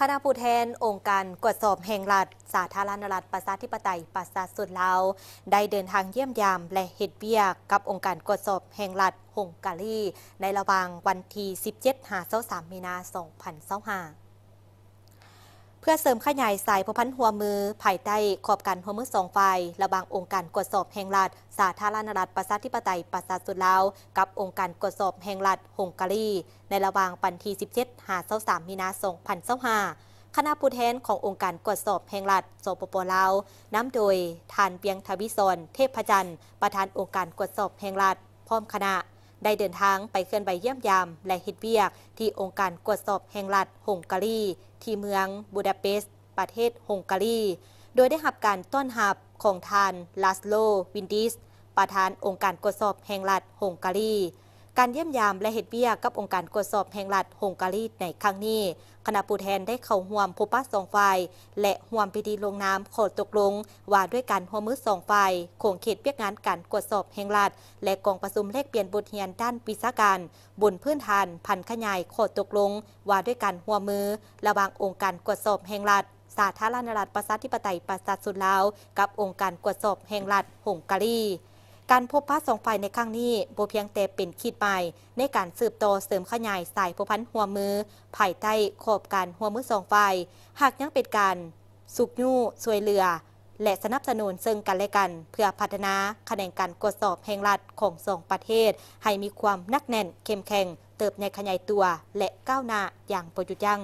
คณะผู้แทนองค์การกวดสอบแห่งรัฐสาธารณรัฐประชาธิปไตยประชาชนลาวได้เดินทางเยี่ยมยามและเฮ็ดเวียกกับองค์การกวดสอบแห่งรัฐฮงการีในระหว่างวันที่ 17-23 มีนาคม 2025 เพื่อเสริมขยายสายพันหัวมือภายใต้ขอบการหัวมือสองฝ่ายระหว่างองค์การกวดสอบแห่งรัฐสาธารณรัฐประชาธิปไตยประชาชนลาวกับองค์การกวดสอบแห่งรัฐฮงการีในระหว่างวันที่ 17-23 มีนาคม 2025 คณะผู้แทนขององค์การกวดสอบแห่งรัฐสปป.ลาวนำโดยทานเปียงทวิศรเทพจันทร์ประธานองค์การกวดสอบแห่งรัฐพร้อมคณะได้เดินทางไปเคลื่อนไหวเยี่ยมยามและเฮ็ดเวียกที่องค์การกวดสอบแห่งรัฐฮงการีที่เมืองบูดาเปสต์ประเทศฮงการีโดยได้รับการต้อนรับของทานลาสโลวินดิสประธานองค์การกวดสอบแห่งรัฐฮงการีการเยี่ยมยามและเฮ็ดเวียกกับองค์การกวดสอบแห่งรัฐฮงการีในครั้งนี้คณะผู้แทนได้เข้าร่วมพบปะสองฝ่ายและร่วมพิธีลงนามข้อตกลงว่าด้วยการร่วมมือสองฝ่ายคงเขตเวียกงานการกวดสอบแห่งรัฐและกองประชุมแลกเปลี่ยนบทเรียนด้านวิชาการบนพื้นฐานพันขยายข้อตกลงว่าด้วยการร่วมมือระหว่างองค์การกวดสอบแห่งรัฐสาธารณรัฐประชาธิปไตยประชาชนลาวกับองค์การกวดสอบแห่งรัฐฮงการีการพบปะสองฝ่ายในครั้งนี้บ่เพียงแต่เป็นขีดหมายในการสืบต่อเสริมขยายสายพัวพันหัวมือภายใต้ขอบการหัวมือสองฝ่ายหากยังเป็นการสุกยู่ช่วยเหลือและสนับสนุนซึ่งกันและกันเพื่อพัฒนาคะแนนการกวดสอบแห่งรัฐของสองประเทศให้มีความหนักแน่นเข้มแข็งเติบใหญ่ขยายตัวและก้าวหน้าอย่างประยุทธ์ยั่ง